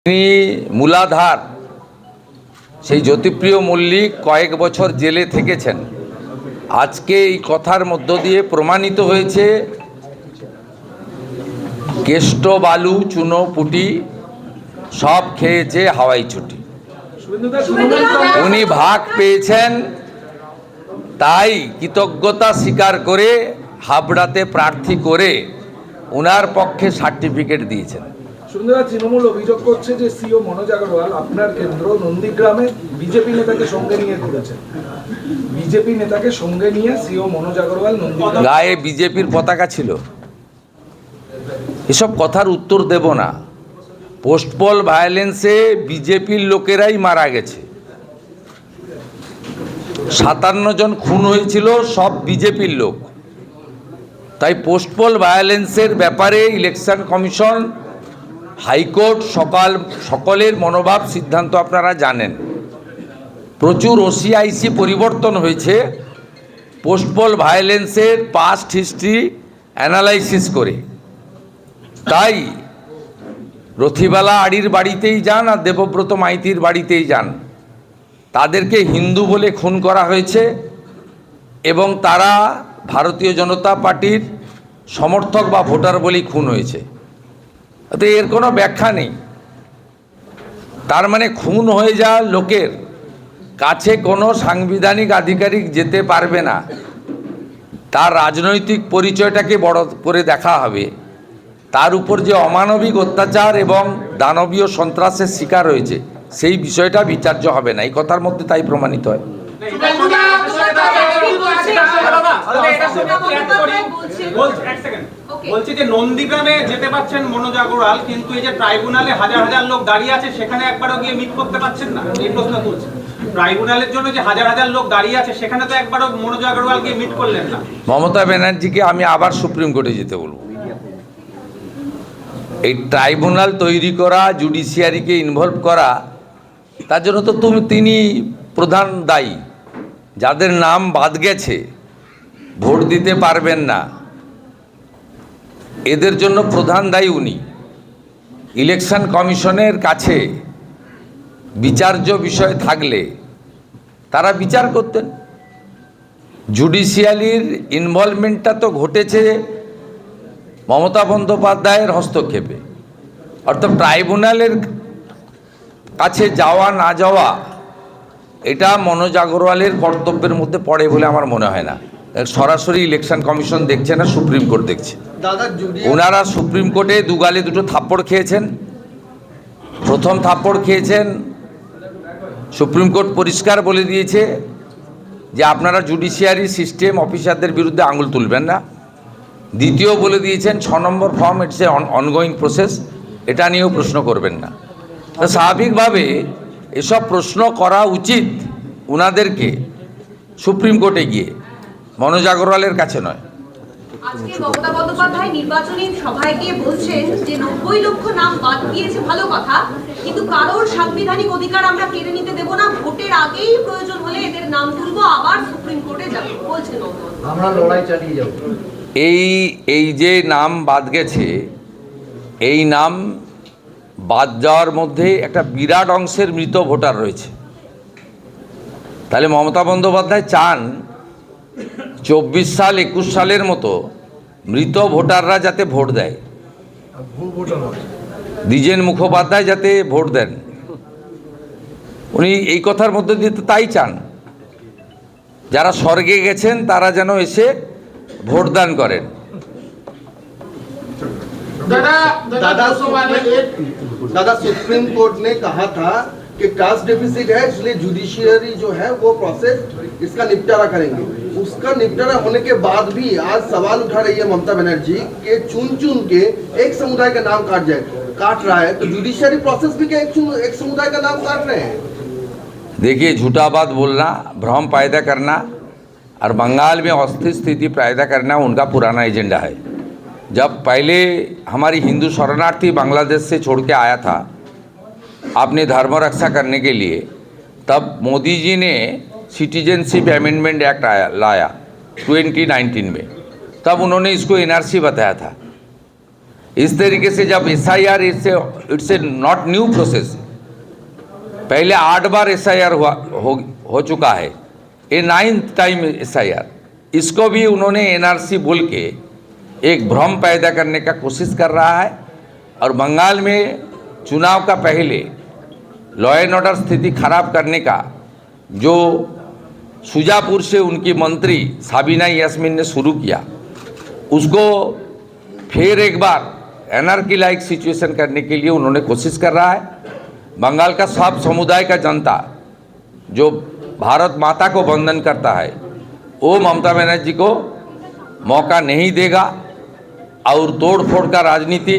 তিনি মূলাধার সেই জ্যোতিপ্রিয় মল্লিক কয়েক বছর জেলে থেকেছেন। আজকে এই কথার মধ্য দিয়ে প্রমাণিত হয়েছে কেষ্ট বালু চুনো পুটি সব খেয়েছে হাওয়াই ছুটি। উনি ভাগ পেয়েছেন, তাই কৃতজ্ঞতা স্বীকার করে হাবড়াতে প্রার্থী করে উনার পক্ষে সার্টিফিকেট দিয়েছেন। সুন্দরদা, তৃণমূল অভিযোগ করছে যে সিও মনোজ আগরওয়াল আপনার কেন্দ্র নন্দীগ্রামে বিজেপি নেতাকে সঙ্গে নিয়ে ঘুরেছেন। বিজেপি নেতাকে সঙ্গে নিয়ে সিও মনোজ আগরওয়াল গায়ে বিজেপির পতাকা ছিল। এসব কথার উত্তর দেব না। পোস্টপল ভায়োলেন্সে বিজেপির লোকেরাই মারা গেছে। 57 জন খুন হয়েছিল, সব বিজেপির লোক। তাই পোস্টপল ভায়োলেন্সের ব্যাপারে ইলেকশন কমিশন, হাইকোর্ট সকলের মনোভাব সিদ্ধান্ত আপনারা জানেন। প্রচুর ওসিআইসি পরিবর্তন হয়েছে পোস্টপল ভায়োলেন্সের পাস্ট হিস্ট্রি অ্যানালাইসিস করে। তাই রথিবালা আড়ির বাড়িতেই যান আর দেবব্রত মাইতির বাড়িতেই যান, তাদেরকে হিন্দু বলে খুন করা হয়েছে এবং তারা ভারতীয় জনতা পার্টির সমর্থক বা ভোটার বলেই খুন হয়েছে। তো এর কোনো ব্যাখ্যা নেই। তার মানে খুন হয়ে যাওয়া লোকের কাছে কোনো সাংবিধানিক আধিকারিক যেতে পারবে না। তার রাজনৈতিক পরিচয়টাকে বড় করে দেখা হবে। তার উপর যে অমানবিক অত্যাচার এবং দানবীয় সন্ত্রাসের শিকার হয়েছে সেই বিষয়টা বিচার্য হবে না, এই কথার মধ্যে তাই প্রমাণিত হয়। বলছি যে নন্দীগ্রামে যেতে পারছেন মনোজ আগরওয়াল, কিন্তু এই যে ট্রাইব্যুনালে হাজার হাজার লোক দাঁড়িয়ে আছে সেখানে একবারও গিয়ে মিট করতে পারছেন না, এই প্রশ্ন তুলছে। ট্রাইব্যুনালের জন্য যে হাজার হাজার লোক দাঁড়িয়ে আছে সেখানে তো একবারও মনোজ আগরওয়াল গিয়ে মিট করলেন না। মমতা ব্যানার্জিকে আমি আবার সুপ্রিম কোর্টে যেতে বলবো। এই ট্রাইব্যুনাল তৈরি করা, জুডিশিয়ারিকে ইনভলভ করা, তার জন্য তো তিনি প্রধান দায়ী। যাদের নাম বাদ গেছে, ভোট দিতে পারবেন না, এদের জন্য প্রধান দায়ী উনি। ইলেকশন কমিশনের কাছে বিচার্য বিষয় থাকলে তারা বিচার করতেন। জুডিশিয়ারির ইনভলভমেন্টটা তো ঘটেছে মমতা বন্দ্যোপাধ্যায়ের হস্তক্ষেপে। অর্থাৎ ট্রাইব্যুনালের কাছে যাওয়া না যাওয়া এটা মনোজ আগরওয়ালের কর্তব্যের মধ্যে পড়ে বলে আমার মনে হয় না। সরাসরি ইলেকশন কমিশন দেখছে না, সুপ্রিম কোর্ট দেখছে। ওনারা সুপ্রিম কোর্টে দুগালে দুটো থাপ্পড় খেয়েছেন। প্রথম থাপ্পড় খেয়েছেন, সুপ্রিম কোর্ট পরিষ্কার বলে দিয়েছে যে আপনারা জুডিশিয়ারি সিস্টেম অফিসারদের বিরুদ্ধে আঙুল তুলবেন না। দ্বিতীয় বলে দিয়েছেন 6 নম্বর form, it's a ongoing process, এটা নিয়েও প্রশ্ন করবেন না। তো স্বাভাবিকভাবে এসব প্রশ্ন করা উচিত ওনাদেরকে সুপ্রিম কোর্টে গিয়ে, মনোজ আগরওয়ালের কাছে নয়। আজকে মমতা বন্দ্যোপাধ্যায় নির্বাচনী সভায় গিয়ে বলছেন যে 90 লক্ষ নাম বাদ দিয়েছে, ভালো কথা, কিন্তু কারোর সাংবিধানিক অধিকার আমরা কেড়ে নিতে দেব না। ভোটের আগেই প্রয়োজন হলে এদের নাম তুলবো, আবার সুপ্রিম কোর্টে যাব বলছেন। আমরা লড়াই চালিয়ে যাব। এই যে নাম বাদ গেছে, এই নাম বাদ যাওয়ার মধ্যে একটা বিরাট অংশের মৃত ভোটার রয়েছে। তাহলে মমতা বন্দ্যোপাধ্যায় চান 24 সাল 21 সালের মতো মৃত ভোটাররা যাতে ভোট দেয়, দ্বিজেন মুখোপাধ্যায় যাতে ভোট দেন। উনি এই কথার মধ্যে দিয়ে তো তাই চান, যারা স্বর্গে গেছেন তারা যেন এসে ভোটদান করেন। दादा सुप्रीम कोर्ट ने कहा था कि कास्ट डेफिसिट है, इसलिए जुडिशियरी जो है वो प्रोसेस इसका निपटारा करेंगे। उसका निपटारा होने के बाद भी आज सवाल उठा रही है ममता बनर्जी के चुन के एक समुदाय का नाम काट रहा है, तो जुडिशियरी प्रोसेस भी क्या एक समुदाय का नाम काट रहे हैं? देखिए, झूठा बात बोलना, भ्रम पैदा करना और बंगाल में अस्थिर स्थिति पैदा करना उनका पुराना एजेंडा है। जब पहले हमारी हिंदू शरणार्थी बांग्लादेश से छोड़ के आया था अपनी धर्म रक्षा करने के लिए, तब मोदी जी ने सिटीजनशिप अमेंडमेंट एक्ट लाया 2019 में। तब उन्होंने इसको एनआरसी बताया था। इस तरीके से जब SIR it's a not new process, पहले 8 बार SIR हो चुका है, ये 9th टाइम SIR। इसको भी उन्होंने NRC बोल के एक भ्रम पैदा करने का कोशिश कर रहा है। और बंगाल में चुनाव का पहले लॉ एंड ऑर्डर स्थिति खराब करने का जो सुजापुर से उनकी मंत्री साबिना यास्मीन ने शुरू किया, उसको फिर एक बार एनआरकी लाइक सिचुएशन करने के लिए उन्होंने कोशिश कर रहा है। बंगाल का सब समुदाय का जनता जो भारत माता को वंदन करता है, वो ममता बनर्जी को मौका नहीं देगा और तोड़ फोड़ का राजनीति,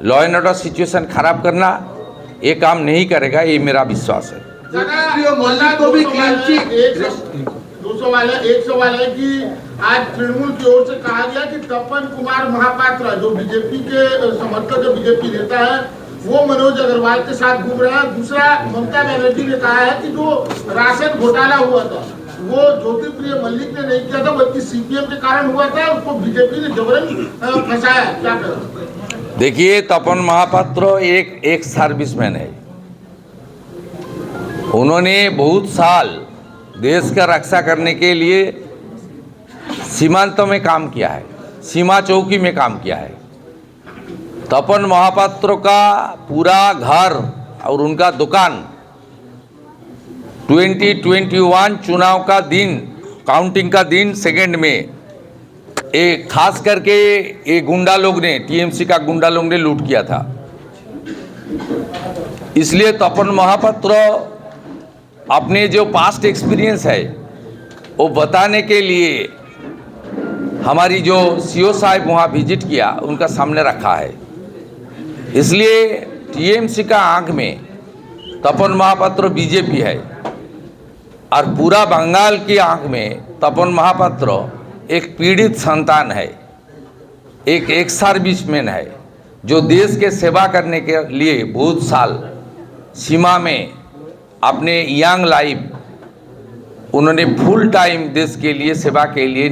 लॉ एंड ऑर्डर सिचुएशन खराब करना, ये काम नहीं करेगा, ये मेरा विश्वास है। मल्लिक को भी क्लीन चिट 200 वाला 100 वाला कि आज तृणमूल की ओर से कहा गया कि तपन कुमार महापात्र जो बीजेपी के समर्थक जो बीजेपी नेता है वो मनोज अग्रवाल के साथ घूम रहा है। दूसरा, ममता बनर्जी ने कहा है कि जो राशन घोटाला हुआ था वो ज्योतिप्रिय मल्लिक ने नहीं किया था, बल्कि CPM के कारण हुआ था, उसको बीजेपी ने जबरन फंसाया। क्या करें? देखिए, तपन महापात्र एक सर्विसमैन है। उन्होंने बहुत साल देश का रक्षा करने के लिए सीमांतों में काम किया है, सीमा चौकी में काम किया है। तपन महापात्र का पूरा घर और उनका दुकान 2021 चुनाव का दिन, काउंटिंग का दिन सेकंड में एक खास करके ये गुंडा लोग ने, TMC का गुंडा लोग ने लूट किया था। इसलिए तपन महापात्र अपने जो पास्ट एक्सपीरियंस है वो बताने के लिए हमारी जो CO साहब वहाँ विजिट किया, उनका सामने रखा है। इसलिए TMC का आंख में तपन महापात्र बीजेपी है और पूरा बंगाल की आंख में तपन महापात्र एक पीड़ित संतान है, एक सर्विसमैन है जो देश के सेवा करने के लिए बहुत साल सीमा में अपने यंग लाइफ उन्होंने फुल टाइम देश के लिए सेवा के लिए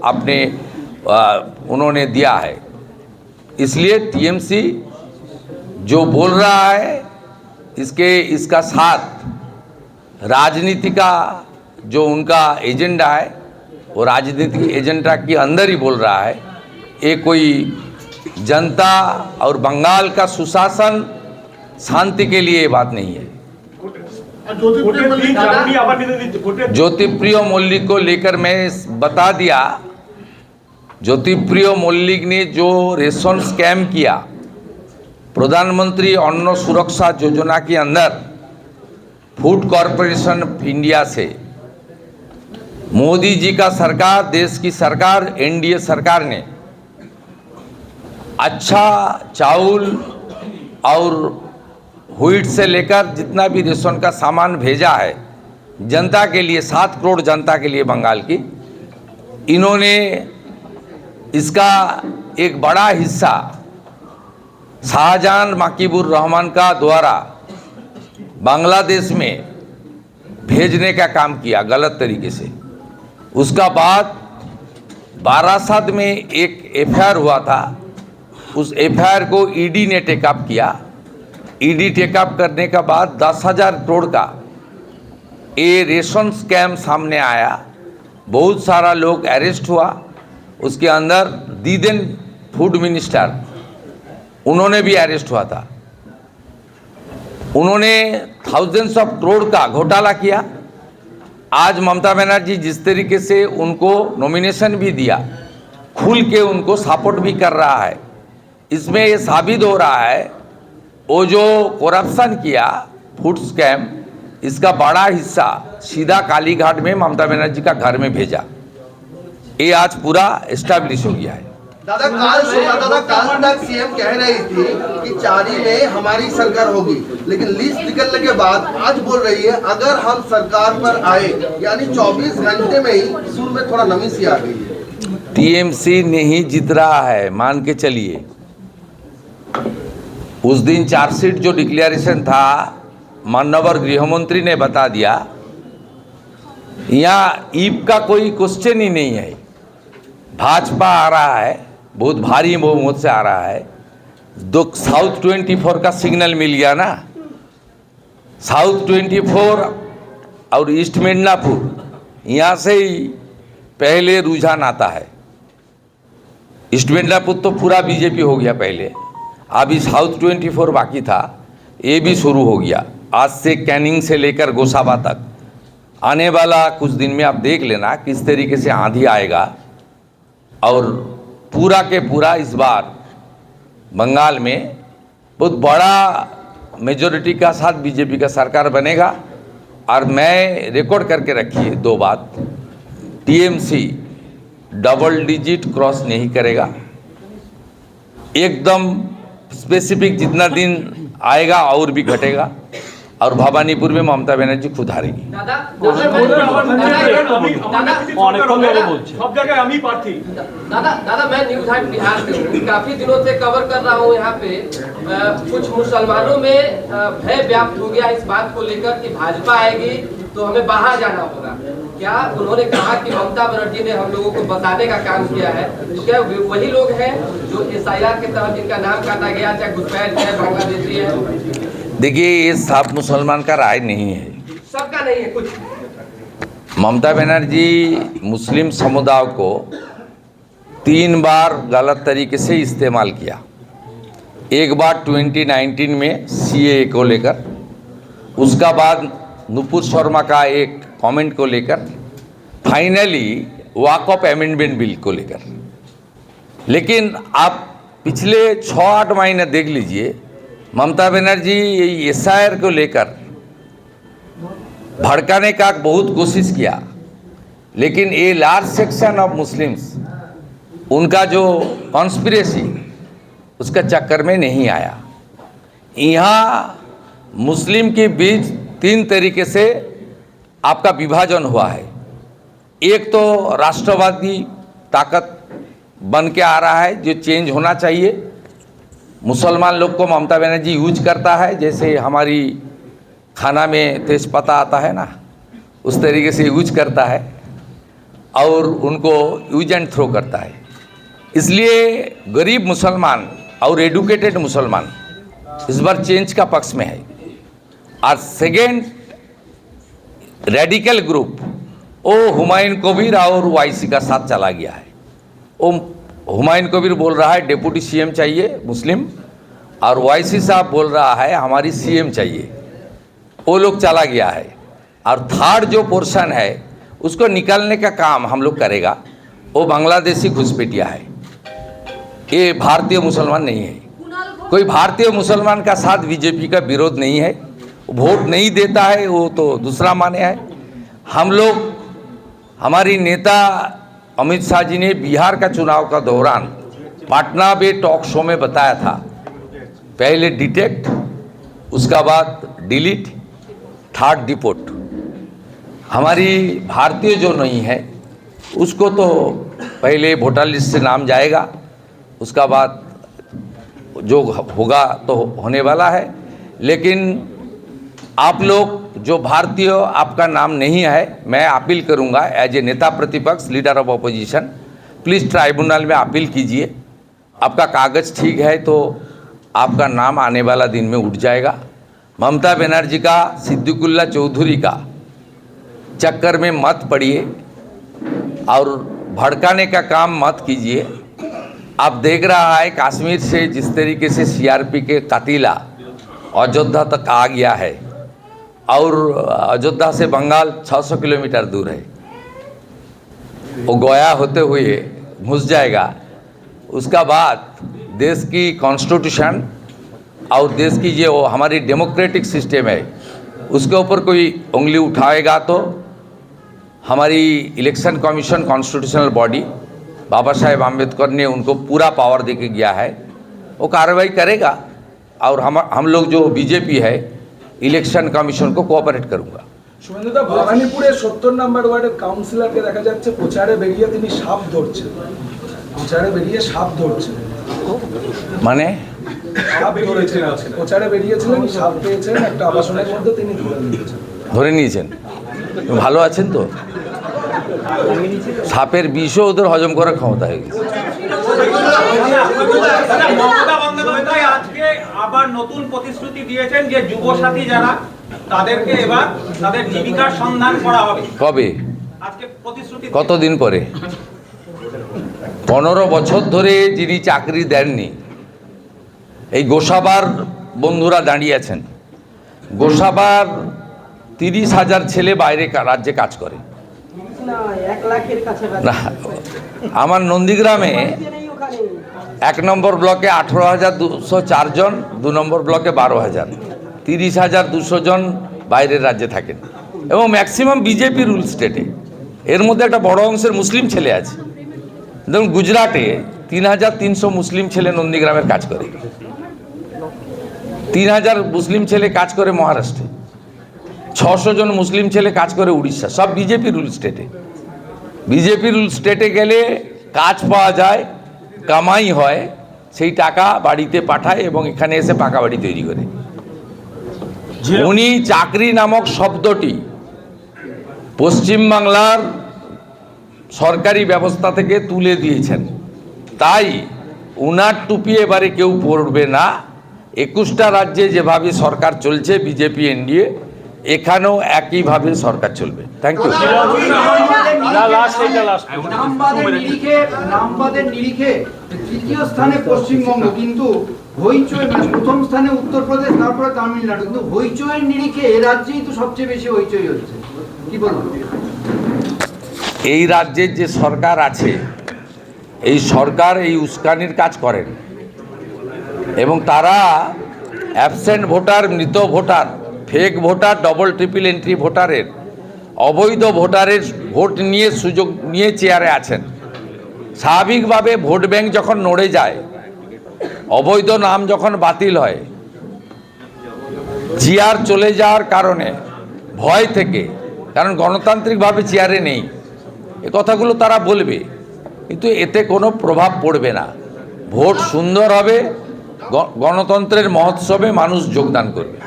अपने उन्होंने दिया है। इसलिए TMC जो बोल रहा है इसका साथ राजनीति का जो उनका एजेंडा है वो राजनीतिक एजेंडा के अंदर ही बोल रहा है। ये कोई जनता और बंगाल का सुशासन शांति के लिए ये बात नहीं है। ज्योतिप्रिय मल्लिक को लेकर मैं बता दिया, ज्योतिप्रिय मल्लिक ने जो रेशन स्कैम किया प्रधानमंत्री अन्न सुरक्षा योजना के अंदर फूड कॉरपोरेशन ऑफ इंडिया से, मोदी जी का सरकार, देश की सरकार, NDA सरकार ने अच्छा चावल और व्हीट से लेकर जितना भी रेशन का सामान भेजा है जनता के लिए, 7 करोड़ जनता के लिए बंगाल की, इन्होंने इसका एक बड़ा हिस्सा शाहजहां माकिबुर रहमान का द्वारा बांग्लादेश में भेजने का काम किया गलत तरीके से। उसका बाद बारासात में एक FIR हुआ था, उस FIR को ED ने टेकअप किया। ED टेकअप करने के बाद 10,000 करोड़ का ये रेशन स्कैम सामने आया, बहुत सारा लोग अरेस्ट हुआ। उसके अंदर दीदेन फूड मिनिस्टर उन्होंने भी अरेस्ट हुआ था। उन्होंने थाउजेंड्स ऑफ करोड़ का घोटाला किया। आज ममता बनर्जी जिस तरीके से उनको नॉमिनेशन भी दिया, खुल के उनको सपोर्ट भी कर रहा है, इसमें ये साबित हो रहा है वो जो करप्शन किया फूड स्कैम, इसका बड़ा हिस्सा सीधा कालीघाट में ममता बनर्जी का घर में भेजा। ये आज पूरा एस्टैब्लिश हो गया है। दादा काल तक CM कह रही थी कि 4 में हमारी सरकार होगी, लेकिन लिस्ट निकलने के बाद आज बोल रही है अगर हम सरकार पर आए, यानी 24 घंटे में ही सुर में थोड़ा नमी सी आ गई है। TMC नहीं जीत रहा है, मान के चलिए। उस दिन चार्जशीट जो डिक्लेरेशन था, माननीय गृह मंत्री ने बता दिया, यहाँ ईप का कोई क्वेश्चन ही नहीं है। भाजपा आ रहा है, बहुत भारी बहुमत से आ रहा है। दो साउथ 24 का सिग्नल मिल गया ना, साउथ 24 और ईस्ट मिदनापुर यहाँ से ही पहले रुझान आता है। ईस्ट मिदनापुर तो पूरा बीजेपी हो गया पहले, अभी साउथ 24 बाकी था, ये भी शुरू हो गया। आज से कैनिंग से लेकर गोसाबा तक आने वाला कुछ दिन में आप देख लेना किस तरीके से आंधी आएगा, और पूरा के पूरा इस बार बंगाल में बहुत बड़ा मेजॉरिटी का साथ बीजेपी का सरकार बनेगा। और मैं रिकॉर्ड करके रखिए 2 बात, टीएमसी डबल डिजिट क्रॉस नहीं करेगा, एकदम स्पेसिफिक जितना दिन आएगा और भी घटेगा, और भवानीपुर में ममता बनर्जी खुद हारेगी। दादा मैं न्यूज हाइट बिहार से हूँ, काफी दिनों से कवर कर रहा हूँ यहाँ पे। कुछ मुसलमानों में भय व्याप्त हो गया इस बात को लेकर कि भाजपा आएगी तो हमें बाहर जाना होगा। क्या उन्होंने कहा कि ममता बनर्जी ने हम लोगों को बताने का काम किया है, तो क्या वही लोग हैं जो SIR के तहत जिनका नाम काटा गया, चाहे घुसपैठ है, बांग्लादेशी है? देखिए, ये साफ मुसलमान का राय नहीं है, सबका नहीं है कुछ। ममता बनर्जी मुस्लिम समुदाय को 3 बार गलत तरीके से इस्तेमाल किया। एक बार 2019 में CAA को लेकर, उसका बाद नुपुर शर्मा का एक कमेंट को लेकर, फाइनली वॉकअप अमेंडमेंट बिल को लेकर। लेकिन आप पिछले 6-8 महीने देख लीजिए, ममता बनर्जी SIR को लेकर भड़काने का बहुत कोशिश किया, लेकिन ये लार्ज सेक्शन ऑफ मुस्लिम्स उनका जो कॉन्स्पिरेसी उसका चक्कर में नहीं आया। यहाँ मुस्लिम के बीच 3 तरीके से आपका विभाजन हुआ है। एक तो राष्ट्रवादी ताकत बन के आ रहा है जो चेंज होना चाहिए, मुसलमान लोग को ममता बनर्जी यूज करता है, जैसे हमारी खाना में तेजपत्ता आता है ना, उस तरीके से यूज करता है और उनको यूज एंड थ्रो करता है। इसलिए गरीब मुसलमान और एडुकेटेड मुसलमान इस बार चेंज का पक्ष में है। और सेकेंड रेडिकल ग्रुप वो हुमायूं कबीर और YC का साथ चला गया है। वो हुमायूं कबीर बोल रहा है डेप्यूटी CM चाहिए मुस्लिम, और YC साहब बोल रहा है हमारी CM चाहिए, वो लोग चला गया है। और थर्ड जो पोर्शन है उसको निकालने का काम हम लोग करेगा, वो बांग्लादेशी घुसपैठिया है, ये भारतीय मुसलमान नहीं है। कोई भारतीय मुसलमान का साथ बीजेपी का विरोध नहीं है, वोट नहीं देता है वो तो दूसरा माने है। हम लोग, हमारी नेता अमित शाह जी ने बिहार का चुनाव का दौरान पटना में टॉक शो में बताया था, पहले डिटेक्ट, उसका बाद डिलीट, थर्ड डिपोर्ट। हमारी भारतीय जो नहीं है उसको तो पहले वोटर लिस्ट से नाम जाएगा, उसका बाद जो होगा तो होने वाला है। लेकिन आप लोग जो भारतीय आपका नाम नहीं है, मैं अपील करूंगा एज ए नेता प्रतिपक्ष, leader of opposition, please tribunal में अपील कीजिए। आपका कागज़ ठीक है तो आपका नाम आने वाला दिन में उठ जाएगा। ममता बनर्जी का, सिद्दीकुल्ला चौधरी का चक्कर में मत पड़िए और भड़काने का काम मत कीजिए। आप देख रहा है कश्मीर से जिस तरीके से CRP के कतीला अयोध्या तक आ गया है, और अयोध्या से बंगाल 600 किलोमीटर दूर है, वो गया होते हुए घुस जाएगा। उसका बाद देश की कॉन्स्टिट्यूशन और देश की जो हमारी डेमोक्रेटिक सिस्टम है उसके ऊपर कोई उंगली उठाएगा तो हमारी election commission constitutional body, Baba Saheb Ambedkar ने उनको पूरा पावर दे के गया है, वो कार्रवाई करेगा। और हम लोग जो बीजेपी है ইলেকশন কমিশন को কোঅপারেট করুঙ্গা। শুভেন্দুদা, ভবানীপুরে 70 নম্বর ওয়ার্ডের কাউন্সিলরকে দেখা যাচ্ছে প্রচারে বেরিয়ে তিনি সাপ ধরছেন, প্রচারে বেরিয়ে সাপ ধরছেন, মানে সাপ ধরেছেন, প্রচারে বেরিয়েছিলেন, সাপ পেয়েছেন একটা আবাসনের মধ্যে, তিনি ধরে নিয়েছেন। ভালো আছেন তো? সাপের বিষও ওদের হজম করার ক্ষমতা হয়ে গেছে। মমতাই আজকে আবার নতুন প্রতিশ্রুতি দিয়েছেন যে যুবসাথী যারা তাদেরকে এবার তাদের জীবিকার সন্ধান করা হবে। কবে? আজকে প্রতিশ্রুতি কতদিন পরে? 15 বছর ধরে যিনি চাকরি দেননি, এই গোসাবার বন্ধুরা দাঁড়িয়ে আছেন। গোসাবার 30,000 ছেলে বাইরে রাজ্যে কাজ করে না। আমার নন্দীগ্রামে 1 নম্বর ব্লকে 18,204 জন, 2 নম্বর ব্লকে 12,000, 30,200 জন বাইরের রাজ্যে থাকেন এবং ম্যাক্সিমাম বিজেপি রুল স্টেটে। এর মধ্যে একটা বড় অংশের মুসলিম ছেলে আছে। দেখুন, গুজরাটে 3,300 মুসলিম ছেলে নন্দীগ্রামের কাজ করে, 3,000 মুসলিম ছেলে কাজ করে মহারাষ্ট্রে, 600 জন মুসলিম ছেলে কাজ করে উড়িষ্যা। সব বিজেপি রুল স্টেটে। বিজেপি রুল স্টেটে গেলে কাজ পাওয়া যায়, কামাই হয়, সেই টাকা বাড়িতে পাঠায় এবং এখানে এসে পাকা বাড়ি তৈরি করে। উনি চাকরি নামক শব্দটি পশ্চিমবাংলার সরকারি ব্যবস্থা থেকে তুলে দিয়েছেন, তাই উনার টুপি এবারে কেউ পরবে না। 21টা রাজ্যে যেভাবে সরকার চলছে বিজেপি এনডিএ, এখানেও একইভাবে সরকার চলবে। Thank you. নামবাদের নিরিখে তৃতীয় স্থানে পশ্চিমবঙ্গ, কিন্তু হইচই মানে প্রথম স্থানে উত্তরপ্রদেশ, তারপরে তামিলনাড়ু, কিন্তু হইচইয়ের নিরিখে এ রাজ্যেই তো সবচেয়ে বেশি হইচই হচ্ছে। কি বলবো? এই রাজ্যের যে সরকার আছে, এই সরকার এই উস্কানির কাজ করেন এবং তারা অ্যাবসেন্ট ভোটার, মৃত voter, fake voter, double triple entry ভোটারের, অবৈধ ভোটারের ভোট নিয়ে সুযোগ নিয়ে চেয়ারে আছেন। স্বাভাবিকভাবে ভোট ব্যাংক যখন নড়ে যায়, অবৈধ নাম যখন বাতিল হয়, চেয়ার চলে যাওয়ার কারণে ভয় থেকে, কারণ গণতান্ত্রিকভাবে চেয়ারে নেই, এ কথাগুলো তারা বলবে, কিন্তু এতে কোনো প্রভাব পড়বে না। ভোট সুন্দর হবে, গণতন্ত্রের মহোৎসবে মানুষ যোগদান করবে।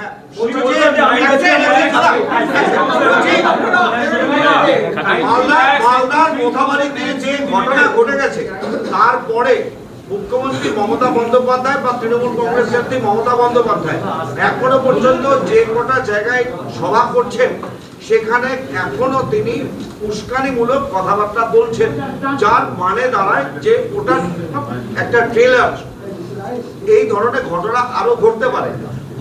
মালদার মোথাবাড়িতে যে ঘটনা ঘটে গেছে, তারপরে মুখ্যমন্ত্রী মমতা বন্দ্যোপাধ্যায় বা তৃণমূল কংগ্রেস নেত্রী মমতা বন্দ্যোপাধ্যায় এখনো পর্যন্ত যে কটা জায়গায় সভা করছেন, সেখানে এখনো তিনি উস্কানিমূলক কথাবার্তা বলছেন, যার মানে দাঁড়ায় যে ওটা একটা ট্রেলার। এই ধরনের ঘটনা আরো ঘটতে পারে।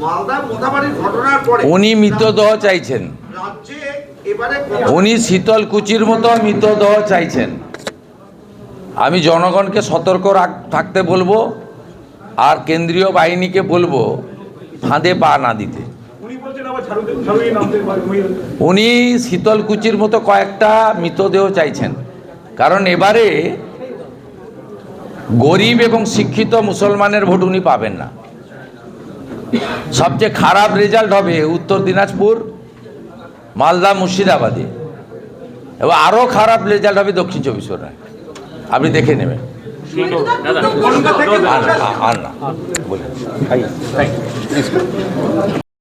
মালদা মোথাবাড়ির ঘটনার পরে উনি মৃতদেহ চাইছেন, রাজ্যে এবারে উনি শীতলকুচির মতো মৃতদেহ চাইছেন। আমি জনগণকে সতর্ক থাকতে বলবো, আর কেন্দ্রীয় বাহিনীকে বলবো ফাঁদে পা না দিতে। উনি শীতলকুচির মতো কয়েকটা মৃতদেহ চাইছেন, কারণ এবারে গরিব এবং শিক্ষিত মুসলমানের ভোট উনি পাবেন না। সবচেয়ে খারাপ রেজাল্ট হবে উত্তর দিনাজপুর, মালদা, মুর্শিদাবাদে, এবং আরও খারাপ রেজাল্ট হবে দক্ষিণ 24 পরগনায়। আপনি দেখে নেবেন। আর না বলে